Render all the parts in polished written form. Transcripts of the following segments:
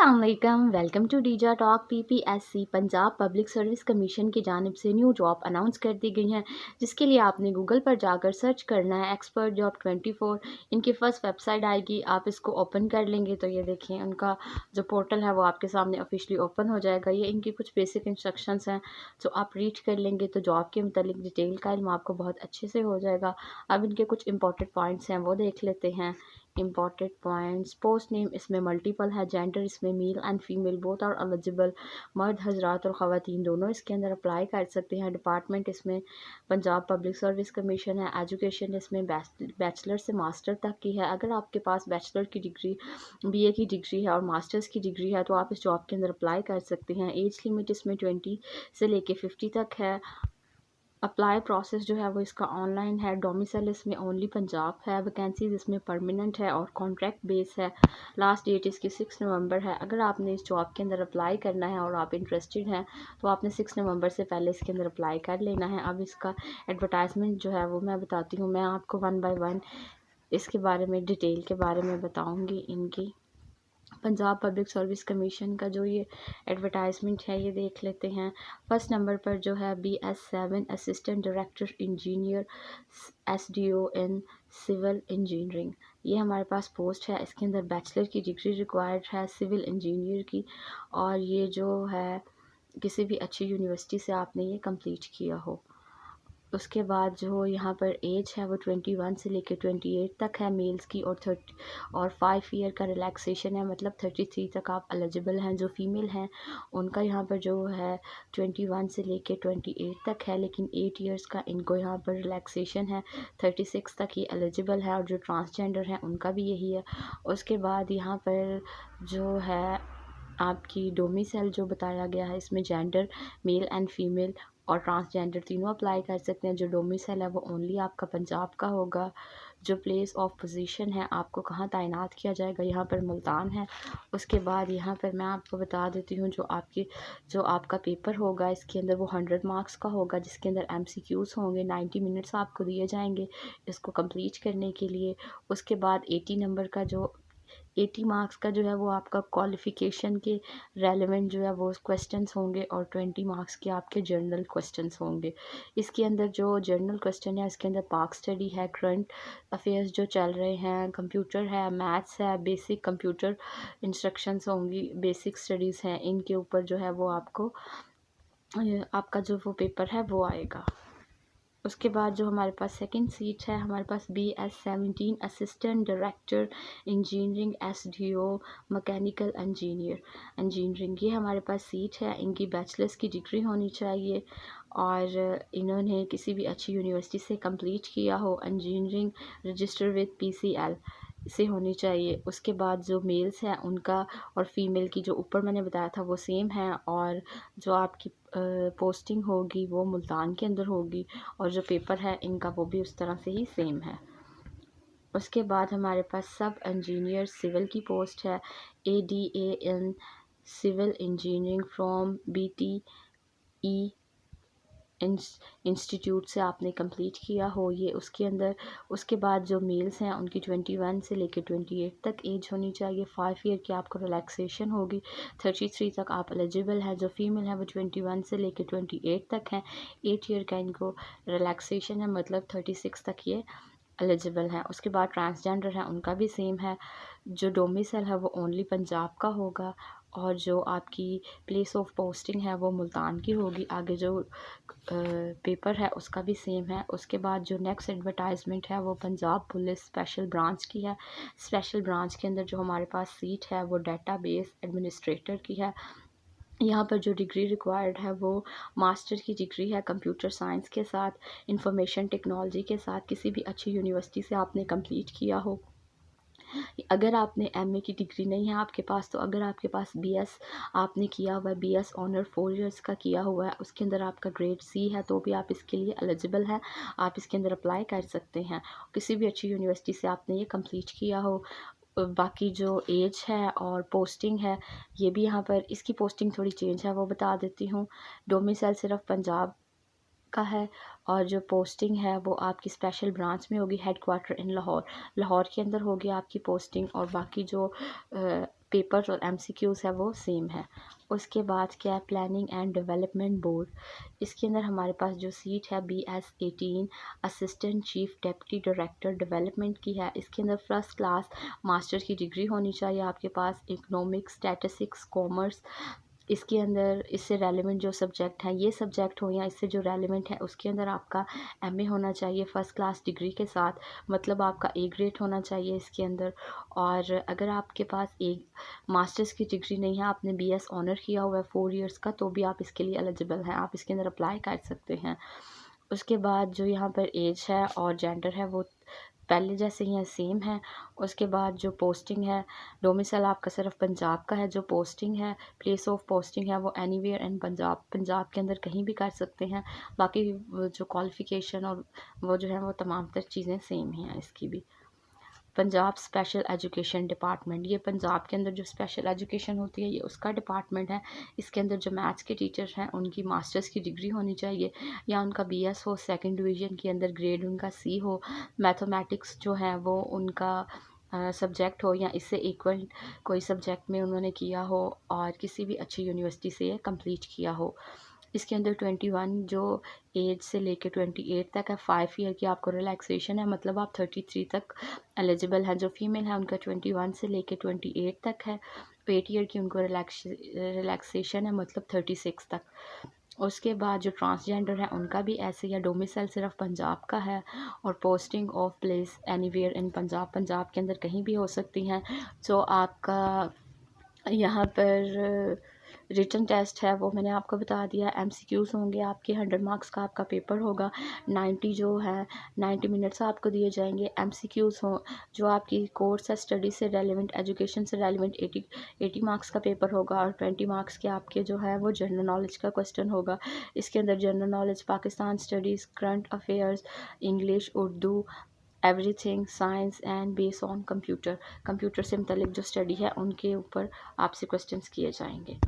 अस्सलाम welcome to डीजा talk. PPSC Punjab public service commission की जानिब से न्यू जॉब अनाउंस कर दी गई हैं, जिसके लिए आपने गूगल पर जाकर सर्च करना है एक्सपर्ट जॉब 24। इनकी फ़र्स्ट वेबसाइट आएगी, आप इसको ओपन कर लेंगे तो ये देखें उनका जो पोर्टल है वो आपके सामने ऑफिशियली ओपन हो जाएगा। ये इनकी कुछ बेसिक इंस्ट्रक्शंस हैं जो आप रीड कर लेंगे तो जॉब के मतलब डिटेल का इल्म आपको बहुत अच्छे से हो जाएगा। अब इनके कुछ इंपॉर्टेंट पॉइंट्स हैं वो देख लेते हैं। इम्पॉर्टेंट पॉइंट्स: पोस्ट नेम इसमें मल्टीपल है, जेंडर इसमें male and female both are eligible, मर्द हजरात और ख़वातीन दोनों इसके अंदर अप्लाई कर सकते हैं। डिपार्टमेंट इसमें पंजाब पब्लिक सर्विस कमीशन है। एजुकेशन इसमें बैचलर से मास्टर तक की है। अगर आपके पास बैचलर की डिग्री, बीए की डिग्री है और मास्टर्स की डिग्री है तो आप इस जॉब के अंदर अप्लाई कर सकते हैं। एज लिमिट इसमें 20 से लेके 50 तक है। अप्लाई प्रोसेस जो है वो इसका ऑनलाइन है। डोमिसाइल इसमें ओनली पंजाब है। वैकेंसीज इसमें परमानेंट है और कॉन्ट्रैक्ट बेस है। लास्ट डेट इसकी 6 नवंबर है। अगर आपने इस जॉब के अंदर अप्लाई करना है और आप इंटरेस्टेड हैं तो आपने 6 नवंबर से पहले इसके अंदर अप्लाई कर लेना है। अब इसका एडवर्टाइजमेंट जो है वो मैं बताती हूँ। मैं आपको वन बाय वन इसके बारे में डिटेल के बारे में बताऊँगी। इनकी पंजाब पब्लिक सर्विस कमीशन का जो ये एडवर्टाइजमेंट है ये देख लेते हैं। फर्स्ट नंबर पर जो है BS7 assistant director engineer SDO in civil engineering, ये हमारे पास पोस्ट है। इसके अंदर बैचलर की डिग्री रिक्वायर्ड है सिविल इंजीनियर की, और ये जो है किसी भी अच्छी यूनिवर्सिटी से आपने ये कंप्लीट किया हो। उसके बाद जो यहाँ पर एज है वो 21 से लेकर 28 तक है मेल्स की, और 5 ईयर का रिलैक्सेशन है, मतलब 33 तक आप एलिजिबल हैं। जो फीमेल हैं उनका यहाँ पर जो है 21 से लेकर 28 तक है, लेकिन 8 ईयर्स का इनको यहाँ पर रिलैक्सेशन है, 36 तक ही एलिजिबल है। और जो ट्रांसजेंडर हैं उनका भी यही है। उसके बाद यहाँ पर जो है आपकी डोमिसाइल जो बताया गया है, इसमें जेंडर मेल एंड फीमेल और ट्रांसजेंडर तीनों अप्लाई कर सकते हैं। जो डोमिसाइल है वो ओनली आपका पंजाब का होगा। जो प्लेस ऑफ पोजीशन है, आपको कहाँ तैनात किया जाएगा, यहाँ पर मुल्तान है। उसके बाद यहाँ पर मैं आपको बता देती हूँ जो आपका पेपर होगा इसके अंदर वो 100 मार्क्स का होगा, जिसके अंदर MCQs होंगे। 90 मिनट्स आपको दिए जाएंगे इसको कंप्लीट करने के लिए। उसके बाद 80 मार्क्स का जो है वो आपका क्वालिफ़िकेशन के रेलेवेंट जो है वो क्वेश्चंस होंगे, और 20 मार्क्स के आपके जर्नल क्वेश्चंस होंगे। इसके अंदर जो जर्नल क्वेश्चन है इसके अंदर पाक स्टडी है, करंट अफेयर्स जो चल रहे हैं, कंप्यूटर है, मैथ्स है, बेसिक कंप्यूटर इंस्ट्रक्शंस होंगी, बेसिक स्टडीज़ हैं। इनके ऊपर जो है वो आपका जो वो पेपर है वो आएगा। उसके बाद जो हमारे पास सेकंड सीट है, हमारे पास BS17 assistant director engineering SDO mechanical engineering, ये हमारे पास सीट है। इनकी बैचलर्स की डिग्री होनी चाहिए और इन्होंने किसी भी अच्छी यूनिवर्सिटी से कंप्लीट किया हो। इंजीनियरिंग रजिस्टर विद PCL से होनी चाहिए। उसके बाद जो मेल्स हैं उनका और फीमेल की जो ऊपर मैंने बताया था वो सेम है, और जो आपकी पोस्टिंग होगी वो मुल्तान के अंदर होगी, और जो पेपर है इनका वो भी उस तरह से ही सेम है। उसके बाद हमारे पास सब इंजीनियर सिविल की पोस्ट है। ADA in civil engineering from BTE institute से आपने कंप्लीट किया हो ये उसके अंदर। उसके बाद जो मेल्स हैं उनकी 21 से लेकर 28 तक एज होनी चाहिए। 5 ईयर की आपको रिलैक्सेशन होगी, 33 तक आप एलिजिबल हैं। जो फीमेल है वो 21 से लेकर 28 तक हैं, 8 ईयर का इनको रिलैक्सेशन है, मतलब 36 तक ये एलिजिबल हैं। उसके बाद ट्रांसजेंडर हैं उनका भी सेम है। जो डोमिसाइल है वो ओनली पंजाब का होगा, और जो आपकी प्लेस ऑफ पोस्टिंग है वो मुल्तान की होगी। आगे जो पेपर है उसका भी सेम है। उसके बाद जो नेक्स्ट एडवर्टाइजमेंट है वो पंजाब पुलिस स्पेशल ब्रांच की है। स्पेशल ब्रांच के अंदर जो हमारे पास सीट है वो डेटाबेस एडमिनिस्ट्रेटर की है। यहाँ पर जो डिग्री रिक्वायर्ड है वो मास्टर की डिग्री है कंप्यूटर साइंस के साथ, इंफॉर्मेशन टेक्नोलॉजी के साथ, किसी भी अच्छी यूनिवर्सिटी से आपने कंप्लीट किया हो। अगर आपने MA की डिग्री नहीं है आपके पास, तो अगर आपके पास BS आपने किया हुआ है, BS ऑनर 4 इयर्स का किया हुआ है, उसके अंदर आपका ग्रेड C है, तो भी आप इसके लिए एलिजिबल हैं, आप इसके अंदर अप्लाई कर सकते हैं। किसी भी अच्छी यूनिवर्सिटी से आपने ये कंप्लीट किया हो। बाकी जो एज है और पोस्टिंग है ये भी यहाँ पर, इसकी पोस्टिंग थोड़ी चेंज है वो बता देती हूँ। डोमिसाइल सिर्फ पंजाब का है, और जो पोस्टिंग है वो आपकी स्पेशल ब्रांच में होगी, हेड क्वार्टर इन लाहौर के अंदर होगी आपकी पोस्टिंग। और बाकी जो पेपर्स और एमसीक्यूज़ है वो सेम है। उसके बाद क्या है, प्लानिंग एंड डेवलपमेंट बोर्ड। इसके अंदर हमारे पास जो सीट है BS18 assistant chief deputy director development की है। इसके अंदर फर्स्ट क्लास मास्टर की डिग्री होनी चाहिए आपके पास, इकोनॉमिक्स, स्टैटिस्टिक्स, कॉमर्स। इसके अंदर इससे रेलेवेंट जो सब्जेक्ट हैं, ये सब्जेक्ट हो या इससे जो रेलेवेंट है उसके अंदर आपका एमए होना चाहिए फ़र्स्ट क्लास डिग्री के साथ, मतलब आपका ए ग्रेड होना चाहिए इसके अंदर। और अगर आपके पास एक मास्टर्स की डिग्री नहीं है, आपने बीएस ऑनर किया हुआ है 4 इयर्स का, तो भी आप इसके लिए एलिजिबल हैं, आप इसके अंदर अप्लाई कर सकते हैं। उसके बाद जो यहाँ पर एज है और जेंडर है वो पहले जैसे ही है, सेम है। उसके बाद जो पोस्टिंग है, डोमिसाइल आपका सिर्फ पंजाब का है। जो पोस्टिंग है, प्लेस ऑफ पोस्टिंग है वो एनीवेयर इन पंजाब, पंजाब के अंदर कहीं भी कर सकते हैं। बाकी वो जो क्वालिफ़िकेशन और वो जो है वो तमाम तर चीज़ें सेम ही हैं इसकी भी। पंजाब स्पेशल एजुकेशन डिपार्टमेंट, ये पंजाब के अंदर जो स्पेशल एजुकेशन होती है ये उसका डिपार्टमेंट है। इसके अंदर जो मैथ्स के टीचर्स हैं उनकी मास्टर्स की डिग्री होनी चाहिए, या उनका बीएस हो, सेकंड डिवीज़न के अंदर ग्रेड उनका सी हो। मैथमेटिक्स जो है वो उनका सब्जेक्ट हो या इससे इक्वल कोई सब्जेक्ट में उन्होंने किया हो, और किसी भी अच्छी यूनिवर्सिटी से ये कंप्लीट किया हो। इसके अंदर 21 जो एज से लेके 28 तक है, 5 ईयर की आपको रिलैक्सेशन है, मतलब आप 33 तक एलिजिबल हैं। जो फीमेल है उनका 21 से लेके 28 तक है, 8 ईयर की उनको रिलैक्सेशन है, मतलब 36 तक। उसके बाद जो ट्रांसजेंडर है उनका भी ऐसे ही है, डोमिसाइल सिर्फ पंजाब का है, और posting of place anywhere in Punjab, Punjab के अंदर कहीं भी हो सकती हैं। तो आपका यहाँ पर रिटन टेस्ट है वो मैंने आपको बता दिया। एमसीक्यूज़ होंगे आपके, 100 मार्क्स का आपका पेपर होगा। 90 जो है 90 मिनट्स आपको दिए जाएंगे। एमसीक्यूज़ हो जो आपकी कोर्स है, स्टडी से रेलिवेंट, एजुकेशन से रेलिवेंट, 80 मार्क्स का पेपर होगा, और 20 मार्क्स के आपके जो है वो जनरल नॉलेज का क्वेश्चन होगा। इसके अंदर general knowledge, Pakistan studies, current affairs, English, Urdu, everything, science and base on computer, computer से मुतलिक जो स्टडी है उनके ऊपर आपसे क्वेश्चंस किए जाएंगे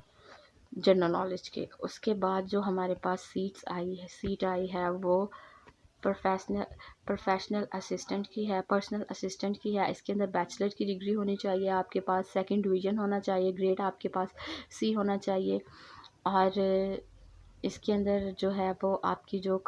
जनरल नॉलेज के। उसके बाद जो हमारे पास सीट आई है वो प्रोफेशनल असिस्टेंट की है, पर्सनल असिस्टेंट की है। इसके अंदर बैचलर की डिग्री होनी चाहिए आपके पास, सेकंड डिवीज़न होना चाहिए, ग्रेड आपके पास सी होना चाहिए। और इसके अंदर जो है वो आपकी जो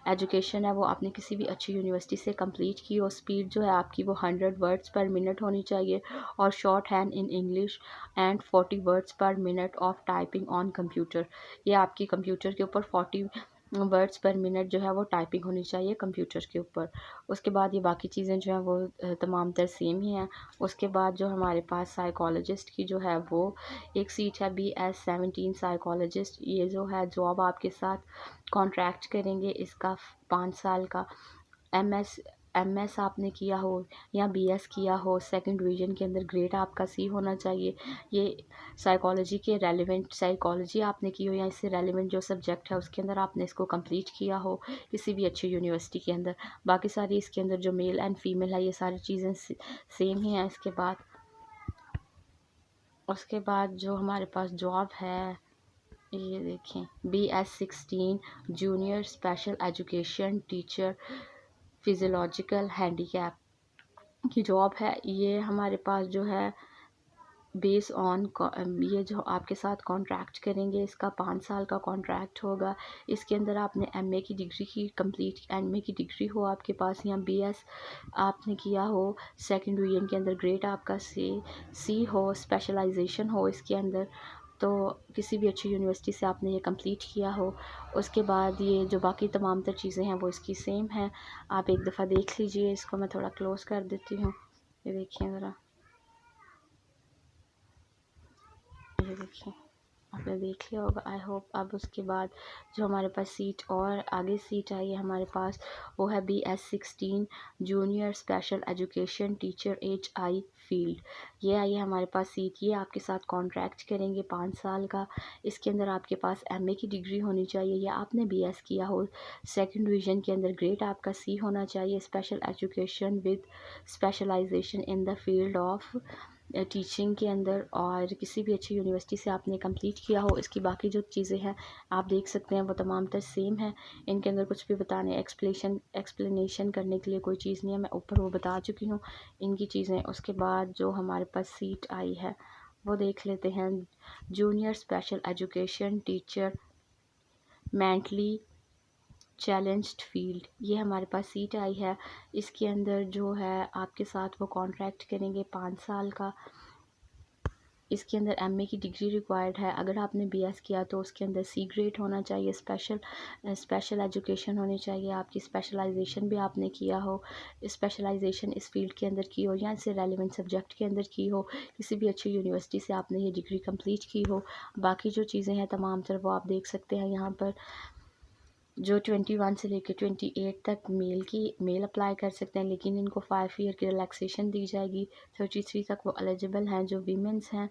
एजुकेशन है वो आपने किसी भी अच्छी यूनिवर्सिटी से कंप्लीट की हो। स्पीड जो है आपकी वो 100 वर्ड्स पर मिनट होनी चाहिए, और short hand in English and 40 words पर minute of typing on computer. ये आपकी कंप्यूटर के ऊपर 40 वर्ड्स पर मिनट जो है वो टाइपिंग होनी चाहिए कंप्यूटर के ऊपर। उसके बाद ये बाकी चीज़ें जो हैं वो तमाम तर सेम ही हैं। उसके बाद जो हमारे पास साइकोलॉजिस्ट की जो है वो एक सीट है BS17 साइकोलॉजिस्ट। ये जो है जॉब आपके साथ कॉन्ट्रैक्ट करेंगे, इसका 5 साल का। एमएस आपने किया हो या बीएस किया हो, सेकंड डिवीज़न के अंदर ग्रेड आपका सी होना चाहिए। ये साइकोलॉजी के रेलिवेंट, साइकोलॉजी आपने की हो या इससे रेलिवेंट जो सब्जेक्ट है उसके अंदर आपने इसको कंप्लीट किया हो किसी भी अच्छी यूनिवर्सिटी के अंदर। बाकी सारी इसके अंदर जो मेल एंड फीमेल है ये सारी चीज़ें सेम ही हैं। उसके बाद जो हमारे पास जॉब है, ये देखें, BS16 junior special education teacher physiological handicap की जॉब है। ये हमारे पास जो है बेस ऑन, ये जो आपके साथ कॉन्ट्रैक्ट करेंगे इसका 5 साल का कॉन्ट्रैक्ट होगा। इसके अंदर आपने एमए की डिग्री की कंप्लीट, एमए की डिग्री हो आपके पास, या बीएस आपने किया हो, सेकंड डिवीजन के अंदर ग्रेड आपका सी हो, स्पेशलाइजेशन हो इसके अंदर, तो किसी भी अच्छी यूनिवर्सिटी से आपने ये कंप्लीट किया हो। उसके बाद ये जो बाकी तमाम तर चीज़ें हैं वो इसकी सेम हैं। आप एक दफ़ा देख लीजिए इसको, मैं थोड़ा क्लोज़ कर देती हूँ। ये देखिए ज़रा, ये देखिए आपने देख लिया होगा आई होप। अब उसके बाद जो हमारे पास सीट और आगे सीट आई है हमारे पास, वो है BS16 junior special education teacher HI field. ये आई है हमारे पास सीट। ये आपके साथ कॉन्ट्रैक्ट करेंगे 5 साल का। इसके अंदर आपके पास एमए की डिग्री होनी चाहिए, या आपने BS किया हो, सेकंड डिवीज़न के अंदर ग्रेड आपका सी होना चाहिए, special education with specialization in the field of teaching के अंदर, और किसी भी अच्छी यूनिवर्सिटी से आपने कंप्लीट किया हो। इसकी बाकी जो चीज़ें हैं आप देख सकते हैं वो तमाम तर सेम है। इनके अंदर कुछ भी बताने एक्सप्लेनेशन करने के लिए कोई चीज़ नहीं है, मैं ऊपर वो बता चुकी हूँ इनकी चीज़ें। उसके बाद जो हमारे पास सीट आई है वो देख लेते हैं। Junior special education teacher mentally challenged field, ये हमारे पास सीट आई है। इसके अंदर जो है आपके साथ वो कॉन्ट्रैक्ट करेंगे 5 साल का। इसके अंदर एमए की डिग्री रिक्वायर्ड है। अगर आपने बीएस किया तो उसके अंदर सी ग्रेड होना चाहिए। स्पेशल एजुकेशन होनी चाहिए आपकी। स्पेशलाइजेशन भी आपने किया हो, स्पेशलाइजेशन इस फील्ड के अंदर की हो या इससे रेलिवेंट सब्जेक्ट के अंदर की हो। किसी भी अच्छी यूनिवर्सिटी से आपने ये डिग्री कंप्लीट की हो। बाकी जो चीज़ें हैं तमाम तर वो आप देख सकते हैं यहाँ पर। जो 21 से लेकर 28 तक मेल अप्लाई कर सकते हैं, लेकिन इनको 5 ईयर की रिलैक्सेशन दी जाएगी। 33 तक वो एलिजिबल हैं। जो वीमेंस हैं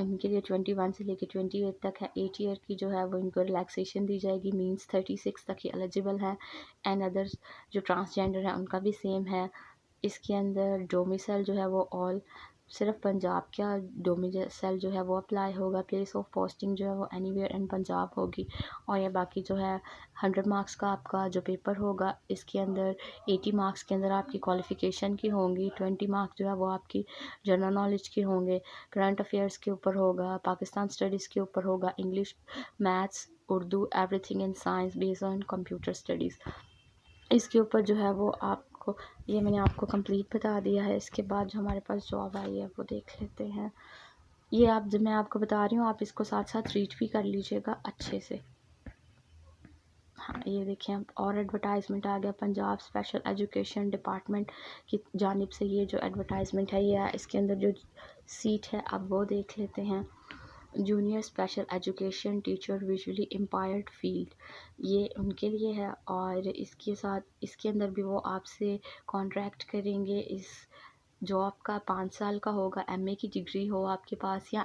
इनके लिए 21 से लेकर 28 तक है। 8 ईयर की जो है वो इनको रिलैक्सेशन दी जाएगी, मींस 36 तक ही एलिजिबल हैं। एंड अदर्स जो ट्रांसजेंडर हैं उनका भी सेम है। इसके अंदर डोमिसाइल जो है वो ऑल सिर्फ पंजाब का डोमिसाइल जो है वो अप्लाई होगा। प्लेस ऑफ पोस्टिंग जो है वो एनीवेयर इन पंजाब होगी। और ये बाकी जो है 100 मार्क्स का आपका जो पेपर होगा, इसके अंदर 80 मार्क्स के अंदर आपकी क्वालिफ़िकेशन की होंगी। 20 मार्क्स जो है वो आपकी जनरल नॉलेज के होंगे। करंट अफेयर्स के ऊपर होगा, पाकिस्तान स्टडीज़ के ऊपर होगा, English, maths, Urdu, everything in science based on computer studies. इसके ऊपर जो है वो आपको, ये मैंने आपको कंप्लीट बता दिया है। इसके बाद जो हमारे पास जॉब आई है वो देख लेते हैं। ये आप जब मैं आपको बता रही हूँ आप इसको साथ साथ रीड भी कर लीजिएगा अच्छे से। हाँ, ये देखें अब और एडवर्टाइजमेंट आ गया पंजाब स्पेशल एजुकेशन डिपार्टमेंट की जानिब से। ये जो एडवर्टाइजमेंट है ये है। इसके अंदर जो सीट है अब वो देख लेते हैं। Junior special education teacher visually impaired field, ये उनके लिए है। और इसके साथ इसके अंदर भी वो आपसे कॉन्ट्रैक्ट करेंगे। इस जॉब का 5 साल का होगा। एमए की डिग्री हो आपके पास या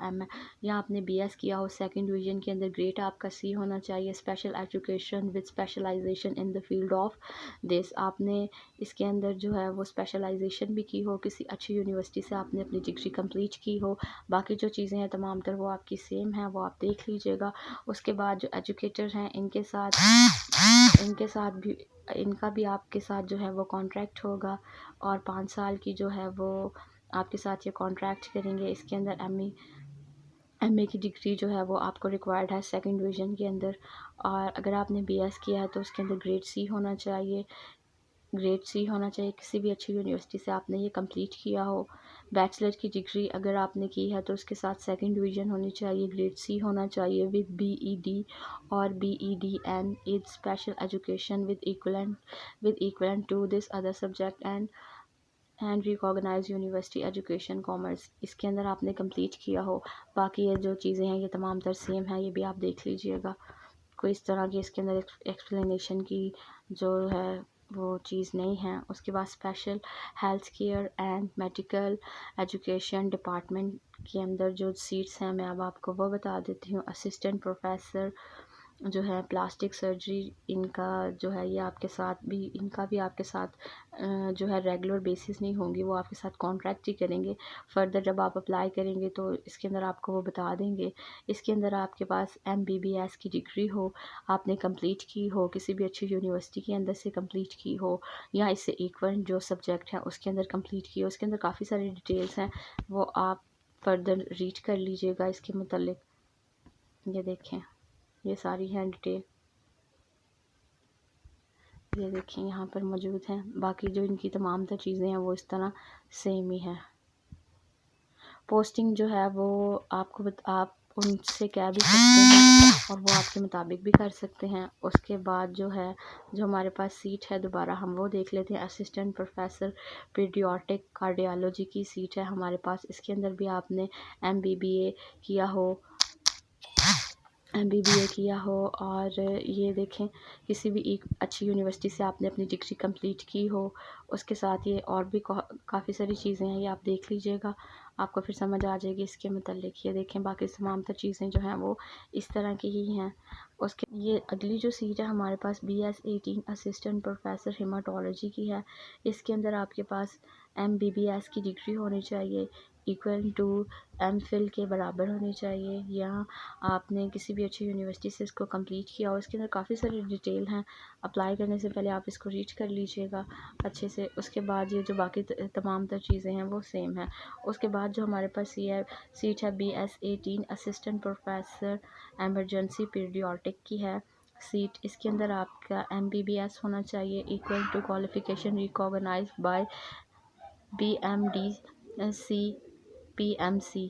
आपने बीएस किया हो। सेकंड डिवीजन के अंदर ग्रेड आपका सी होना चाहिए। Special education with specialization in the field of this, आपने इसके अंदर जो है वो स्पेशलाइजेशन भी की हो। किसी अच्छी यूनिवर्सिटी से आपने अपनी डिग्री कंप्लीट की हो। बाकी जो चीज़ें हैं तमाम तर वो आपकी सेम हैं, वो आप देख लीजिएगा। उसके बाद जो एजुकेटर हैं इनका भी आपके साथ जो है वो कॉन्ट्रैक्ट होगा। और 5 साल की जो है वो आपके साथ ये कॉन्ट्रैक्ट करेंगे। इसके अंदर एमए की डिग्री जो है वो आपको रिक्वायर्ड है सेकंड डिवीज़न के अंदर। और अगर आपने बीएस किया है तो उसके अंदर ग्रेड सी होना चाहिए। किसी भी अच्छी यूनिवर्सिटी से आपने ये कंप्लीट किया हो। बैचलर की डिग्री अगर आपने की है तो उसके साथ सेकंड डिवीज़न होनी चाहिए, ग्रेड सी होना चाहिए विद बीईडी और बीईडीएन is special education with equivalent to this other subject and recognise university education commerce, इसके अंदर आपने कंप्लीट किया हो। बाकी ये जो चीज़ें हैं ये तमाम तर सेम है, ये भी आप देख लीजिएगा। कोई इस तरह की इसके अंदर एक्सप्लेनेशन की जो है वो चीज़ नहीं है। उसके बाद special health care and medical education department के अंदर जो सीट्स हैं मैं अब आपको वो बता देती हूँ। असिस्टेंट प्रोफेसर जो है प्लास्टिक सर्जरी, इनका जो है ये इनका भी आपके साथ जो है रेगुलर बेसिस नहीं होंगी, वो आपके साथ कॉन्ट्रैक्ट ही करेंगे। फर्दर जब आप अप्लाई करेंगे तो इसके अंदर आपको वो बता देंगे। इसके अंदर आपके पास एमबीबीएस की डिग्री हो, आपने कंप्लीट की हो, किसी भी अच्छी यूनिवर्सिटी के अंदर से कंप्लीट की हो, या इससे इक्वलेंट जो सब्जेक्ट है उसके अंदर कंप्लीट की हो। उसके अंदर काफ़ी सारी डिटेल्स हैं, वो आप फर्दर रीड कर लीजिएगा इसके मुतल्लिक। ये देखें, ये सारी हैं डिटेल, ये देखें यहाँ पर मौजूद हैं। बाकी जो इनकी तमाम तर चीज़ें हैं वो इस तरह सेम ही है। पोस्टिंग जो है वो आप उनसे कह भी सकते हैं और वो आपके मुताबिक भी कर सकते हैं। उसके बाद जो है जो हमारे पास सीट है दोबारा हम वो देख लेते हैं। असिस्टेंट प्रोफेसर पीडियाट्रिक कार्डियोलॉजी की सीट है हमारे पास। इसके अंदर भी आपने एमबीबीए किया हो और ये देखें किसी भी एक अच्छी यूनिवर्सिटी से आपने अपनी डिग्री कंप्लीट की हो। उसके साथ ये और भी काफ़ी सारी चीज़ें हैं, ये आप देख लीजिएगा, आपको फिर समझ आ जाएगी इसके मुतल्लिक। ये देखें बाकी तमाम तर चीज़ें जो हैं वो इस तरह की ही हैं। उसके ये अगली जो सीट है हमारे पास BS 18 असिस्टेंट प्रोफेसर हेमाटोलॉजी की है। इसके अंदर आपके पास MBBS की डिग्री होनी चाहिए। इक्वल टू एमफिल के बराबर होनी चाहिए। यहाँ आपने किसी भी अच्छी यूनिवर्सिटी से इसको कंप्लीट किया हो। इसके अंदर काफ़ी सारी डिटेल हैं, अप्लाई करने से पहले आप इसको रीड कर लीजिएगा अच्छे से। उसके बाद ये जो बाकी तमाम तर चीज़ें हैं वो सेम है। उसके बाद जो हमारे पास सीट है BS18 assistant professor emergency paediatric की है सीट। इसके अंदर आपका MBBS होना चाहिए equal to qualification recognize by BMDC PMC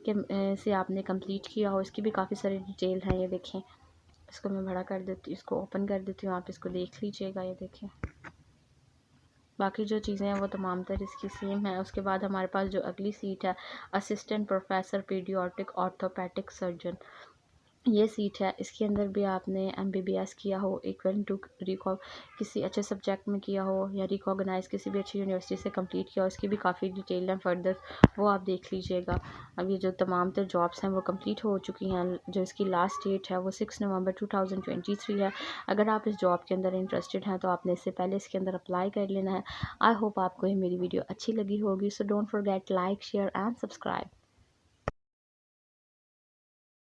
के से आपने कंप्लीट किया हो। इसकी भी काफ़ी सारी डिटेल है, ये देखें। इसको मैं बड़ा कर देती हूँ, इसको ओपन कर देती हूँ, आप इसको देख लीजिएगा। ये देखें, बाकी जो चीज़ें हैं वो तमाम तर इसकी सेम है। उसके बाद हमारे पास जो अगली सीट है assistant professor paediatric orthopaedic surgeon, ये सीट है। इसके अंदर भी आपने MBBS किया हो इक्वल टू किसी अच्छे सब्जेक्ट में किया हो या रिकॉग्नाइज किसी भी अच्छी यूनिवर्सिटी से कंप्लीट किया हो। इसकी भी काफ़ी डिटेल है फर्दर, वो आप देख लीजिएगा। अब ये जो तमाम तर जॉब्स हैं वो कंप्लीट हो चुकी हैं। जो इसकी लास्ट डेट है वो 6 नवंबर 2023 है। अगर आप इस जॉब के अंदर इंटरेस्टेड हैं तो आपने इससे पहले इसके अंदर अप्लाई कर लेना है। आई होप आपको ये मेरी वीडियो अच्छी लगी होगी। So don't forget like share and subscribe.